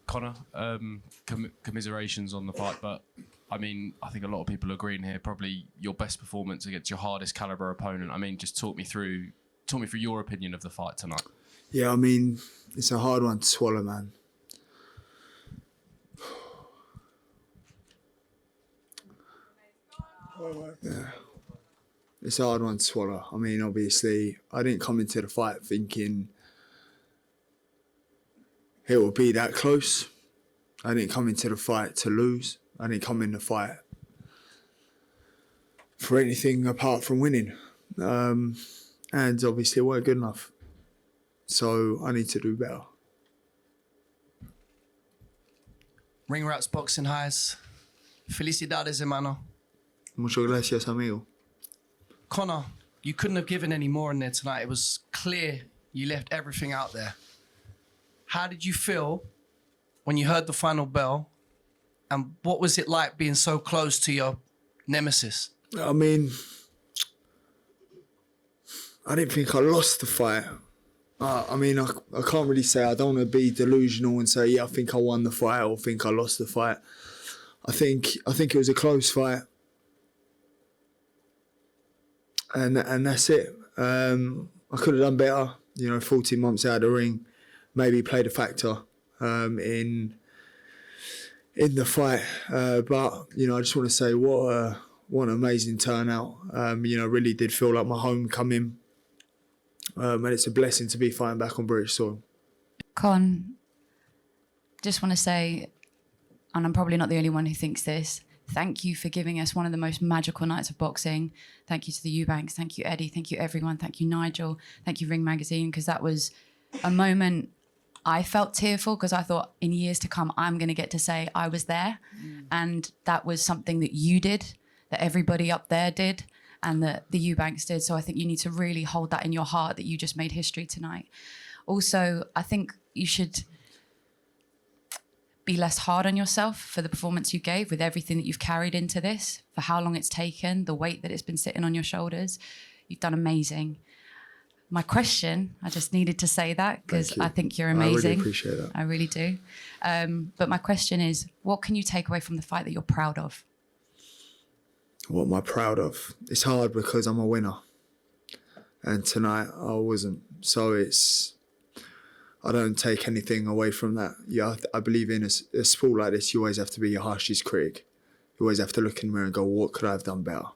Conor, commiserations on the fight, but I mean, I think a lot of people are agreeing here. Probably your best performance against your hardest caliber opponent. I mean, just talk me through your opinion of the fight tonight. Yeah, I mean, it's a hard one to swallow, man. Yeah. It's a hard one to swallow. I mean, obviously, I didn't come into the fight thinking it would be that close. I didn't come into the fight to lose. I didn't come in the fight for anything apart from winning. And obviously, it weren't good enough. So I need to do better. Ring Rats Boxing Highs. Felicidades, hermano. Muchas gracias, amigo. Conor, you couldn't have given any more in there tonight. It was clear you left everything out there. How did you feel when you heard the final bell? And what was it like being so close to your nemesis? I mean, I didn't think I lost the fight. I mean, I can't really say. I don't want to be delusional and say, yeah, I think I won the fight or think I lost the fight. I think it was a close fight. And that's it. I could have done better. 14 months out of the ring, maybe played a factor in the fight. But I just want to say what an amazing turnout. Really did feel like my homecoming. And it's a blessing to be fighting back on British soil. Con, just want to say, and I'm probably not the only one who thinks this, thank you for giving us one of the most magical nights of boxing. Thank you to the EUBANKs. Thank you, Eddie. Thank you, everyone. Thank you, Nigel. Thank you, Ring Magazine, because that was a moment I felt tearful because I thought in years to come, I'm going to get to say I was there. And that was something that you did, that everybody up there did, and that the EUBANKs did. So I think you need to really hold that in your heart that you just made history tonight. Also, I think you should be less hard on yourself for the performance you gave with everything that you've carried into this, for how long it's taken, the weight that it's been sitting on your shoulders. You've done amazing. My question, I just needed to say that because I think you're amazing. I really appreciate that. I really do. But my question is, what can you take away from the fight that you're proud of? What am I proud of? It's hard because I'm a winner. And tonight I wasn't. So I don't take anything away from that. Yeah, I believe in a sport like this, you always have to be your harshest critic. You always have to look in the mirror and go, what could I have done better?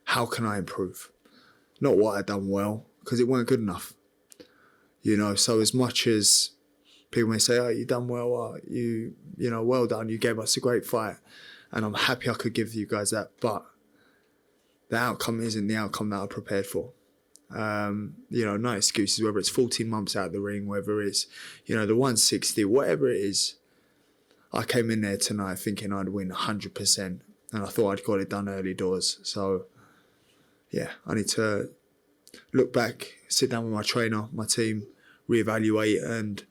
How can I improve? Not what I've done well, because it weren't good enough. So as much as people may say, oh, you done well, well done, you gave us a great fight. And I'm happy I could give you guys that, but the outcome isn't the outcome that I prepared for. No excuses, whether it's 14 months out of the ring, whether it's, the 160, whatever it is. I came in there tonight thinking I'd win 100%, and I thought I'd got it done early doors. So, yeah, I need to look back, sit down with my trainer, my team, reevaluate and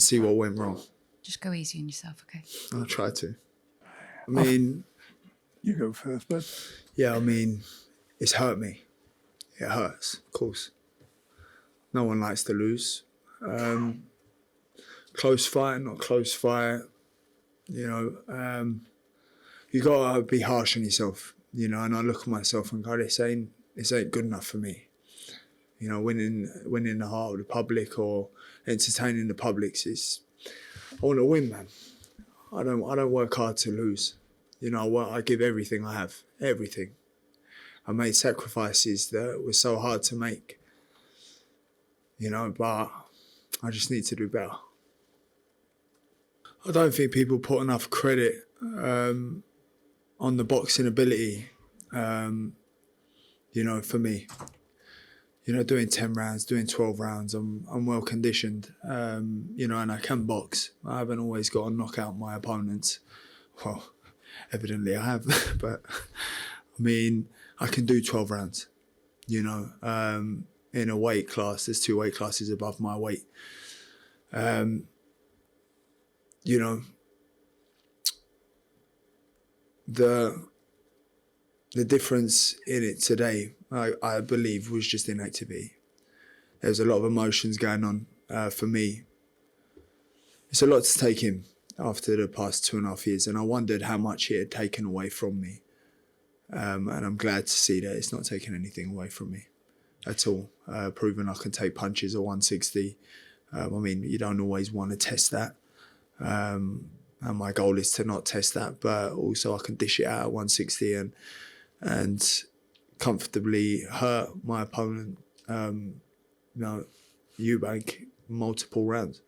see what went wrong. Just go easy on yourself, okay? I'll try to. I mean... You go first, bud. Yeah, I mean, it's hurt me. It hurts, of course. No one likes to lose. Close fight, not close fight. You gotta be harsh on yourself. And I look at myself and go, this ain't good enough for me. Winning the heart of the public or entertaining the public is. I want to win, man. I don't work hard to lose. I give everything I have, everything. I made sacrifices that were so hard to make, but I just need to do better. I don't think people put enough credit on the boxing ability, for me. Doing 10 rounds, doing 12 rounds, I'm well conditioned, and I can box. I haven't always got to knock out my opponents. Well, evidently I have, but I mean, I can do 12 rounds, in a weight class. There's 2 weight classes above my weight. The difference in it today, I believe, was just inactivity. There was a lot of emotions going on for me. it's a lot to take in after the past 2.5 years, and I wondered how much it had taken away from me. And I'm glad to see that it's not taking anything away from me at all. Proving I can take punches at 160. I mean, you don't always want to test that. And my goal is to not test that, but also I can dish it out at 160 and comfortably hurt my opponent, EUBANK, multiple rounds,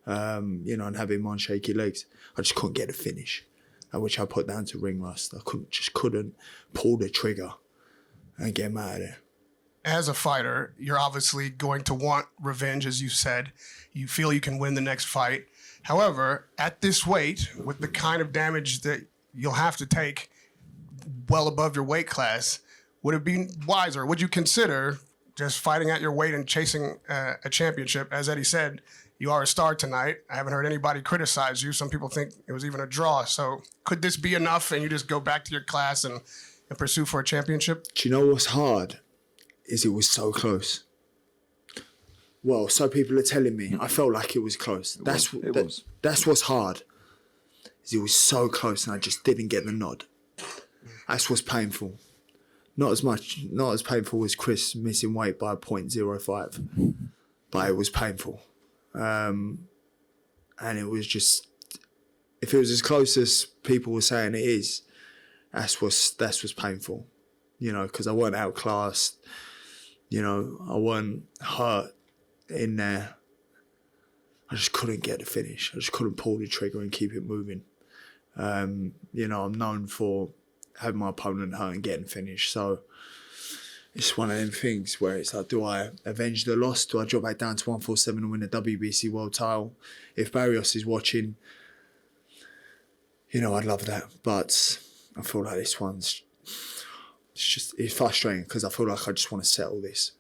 and have him on shaky legs. I just couldn't get a finish, which I put down to ring rust. I couldn't pull the trigger and get him out of there. As a fighter, you're obviously going to want revenge, as you said. You feel you can win the next fight. However, at this weight, with the kind of damage that you'll have to take well above your weight class, would it be wiser? Would you consider just fighting at your weight and chasing a championship? As Eddie said, you are a star tonight. I haven't heard anybody criticize you. Some people think it was even a draw. So could this be enough and you just go back to your class and pursue for a championship? Do you know what's hard? Is it was so close. Well, so people are telling me. I felt like it was close. That's what's hard. Is it was so close and I just didn't get the nod. That's what's painful. Not as painful as Chris missing weight by 0.05, but it was painful. And it was just, if it was as close as people were saying it is, that's what's painful. Because I weren't outclassed. I wasn't hurt in there. I just couldn't get the finish. I just couldn't pull the trigger and keep it moving. I'm known for having my opponent hurt and getting finished. So it's one of them things where it's like, do I avenge the loss? Do I drop back down to 147 and win the WBC world title? If Barrios is watching, I'd love that. But I feel like this one's, it's frustrating because I feel like I just want to settle this.